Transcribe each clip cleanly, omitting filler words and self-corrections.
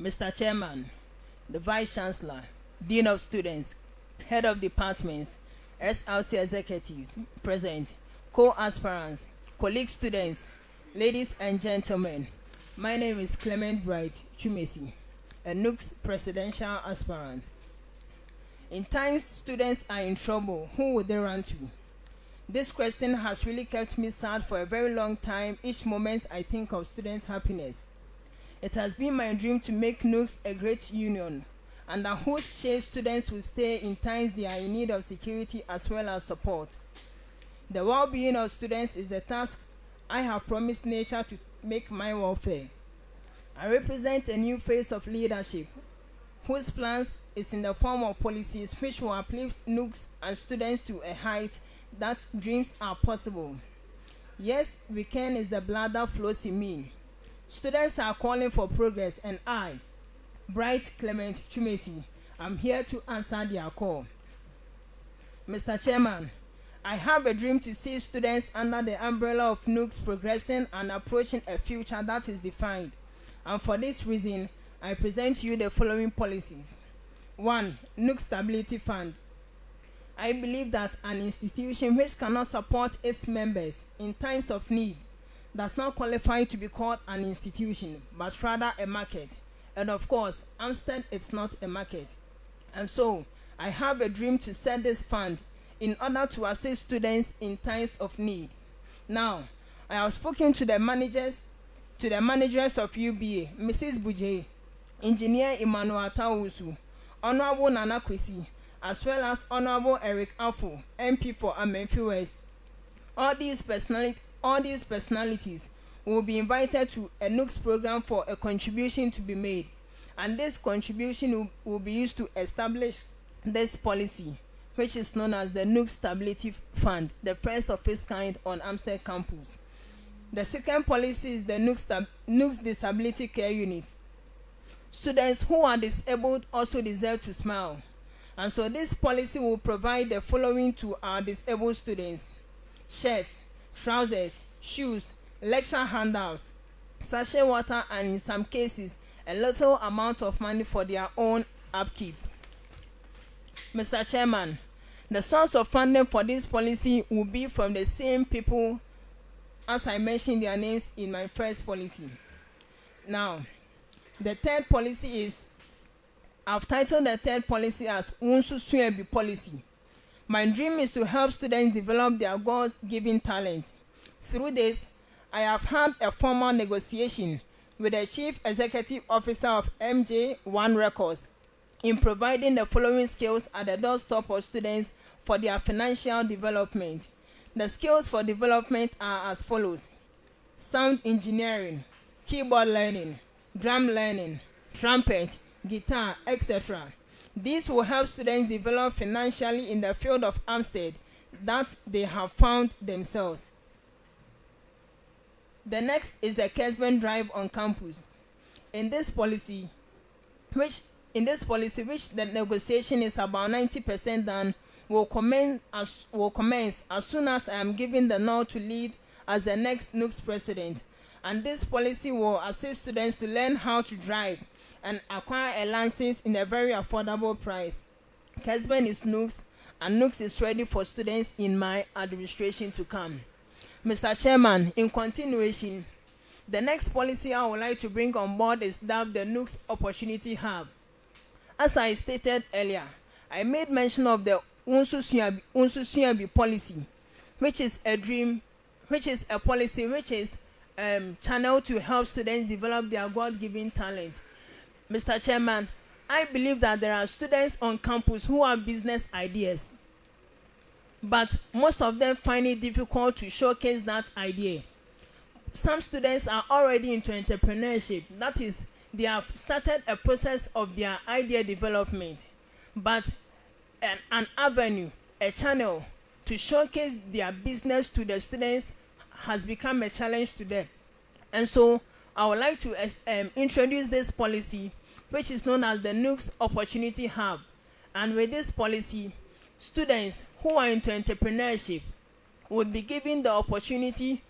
Mr. Chairman, the Vice Chancellor, Dean of Students, Head of Departments, SLC Executives, present, co-aspirants, colleague students, ladies and gentlemen, my name is Clement Twumasi, a Nugs presidential aspirant. In times students are in trouble, who would they run to? This question has really kept me sad for a very long time each moment I think of students' happiness. It has been my dream to make Nugs a great union, under whose shade students will stay in times they are in need of security as well as support. The well-being of students is the task I have promised nature to make my welfare. I represent a new phase of leadership, whose plans is in the form of policies which will uplift Nugs and students to a height that dreams are possible. Yes, weekend is the blood that flows in me. Students are calling for progress, and I, Bright Clement Twumasi, am here to answer their call. Mr. Chairman, I have a dream to see students under the umbrella of Nugs progressing and approaching a future that is defined. And for this reason, I present to you the following policies. 1. Nugs Stability Fund. I believe that an institution which cannot support its members in times of need does not qualify to be called an institution, but rather a market. And of course, Amstead is not a market. And so, I have a dream to set this fund in order to assist students in times of need. Now, I have spoken to the managers of UBA, Mrs. Buje, Engineer Emmanuel Tawusu, Honorable Nana Kwesi, as well as Honorable Eric Afo, MP for Amenfi West. All these personalities will be invited to a Nugs program for a contribution to be made, and this contribution will be used to establish this policy, which is known as the Nugs Stability Fund, the first of its kind on Amstead campus. The second policy is the Nugs Disability Care Unit. Students who are disabled also deserve to smile, and so this policy will provide the following to our disabled students: shirts, trousers, shoes, lecture handouts, sachet water, and in some cases, a little amount of money for their own upkeep. Mr. Chairman, the source of funding for this policy will be from the same people as I mentioned their names in my first policy. Now, the third policy is, I've titled the third policy as Unsu Suebi policy. My dream is to help students develop their God-given talent. Through this, I have had a formal negotiation with the Chief Executive Officer of MJ1 Records in providing the following skills at the doorstep of students for their financial development. The skills for development are as follows: sound engineering, keyboard learning, drum learning, trumpet, guitar, etc. These will help students develop financially in the field of Amstead that they have found themselves. The next is the Kesben Drive on campus. In this policy, which the negotiation is about 90% done, will commence as soon as I am given the nod to lead as the next Nugs president. And this policy will assist students to learn how to drive and acquire a license in a very affordable price. Kesben is Nugs, and Nugs is ready for students in my administration to come. Mr. Chairman, in continuation, the next policy I would like to bring on board is dubbed the Nugs Opportunity Hub. As I stated earlier, I made mention of the Unsu Suebi policy, which is a policy which is channeled to help students develop their God-given talents. Mr. Chairman, I believe that there are students on campus who have business ideas, but most of them find it difficult to showcase that idea. Some students are already into entrepreneurship, that is, they have started a process of their idea development, but an avenue, a channel to showcase their business to the students has become a challenge to them. And so I would like to introduce this policy, which is known as the Nugs Opportunity Hub. And with this policy, students who are into entrepreneurship would be given the opportunity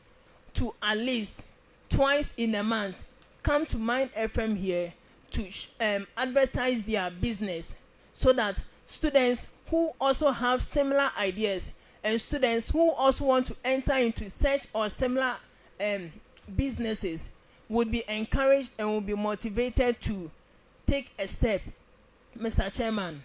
to at least twice in a month come to MYND FM here to advertise their business, so that students who also have similar ideas and students who also want to enter into such or similar businesses would be encouraged and will be motivated to take a step. Mr. Chairman,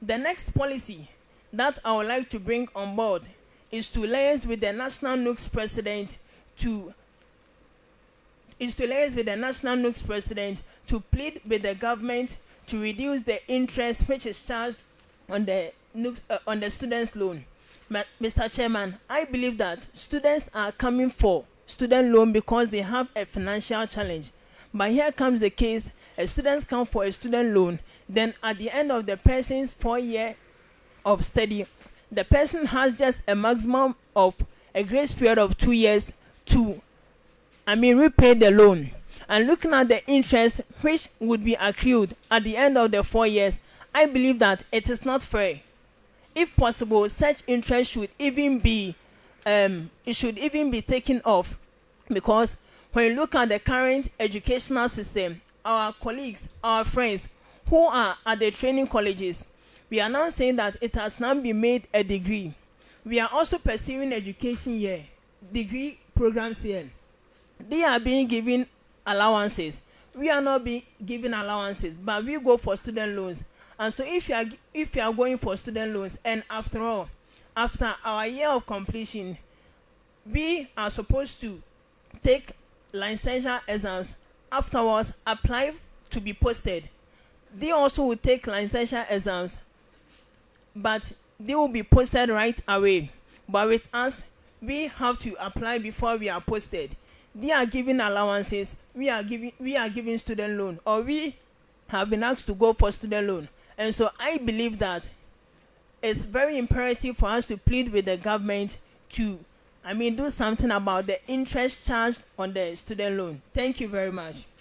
the next policy that I would like to bring on board is to liaise with the National Nugs President to plead with the government to reduce the interest which is charged on the students' loan. But Mr. Chairman, I believe that students are coming for student loan because they have a financial challenge. But here comes the case: students come for a student loan, then at the end of the person's 4-year of study, the person has just a maximum of a grace period of 2 years to repay the loan. And looking at the interest which would be accrued at the end of the 4 years, I believe that it is not fair. If possible, such interest should even be taken off, because when you look at the current educational system, our colleagues, our friends who are at the training colleges, we are now saying that it has now been made a degree. We are also pursuing education here, degree programs here. They are being given allowances. We are not being given allowances, but we go for student loans. And so if you are going for student loans, and after all, after our year of completion, we are supposed to take licensure exams, afterwards apply to be posted. They also will take licensure exams, but they will be posted right away. But with us, we have to apply before we are posted. They are giving allowances, we are giving student loan, or we have been asked to go for student loan. And so I believe that it's very imperative for us to plead with the government to do something about the interest charged on the student loan. Thank you very much.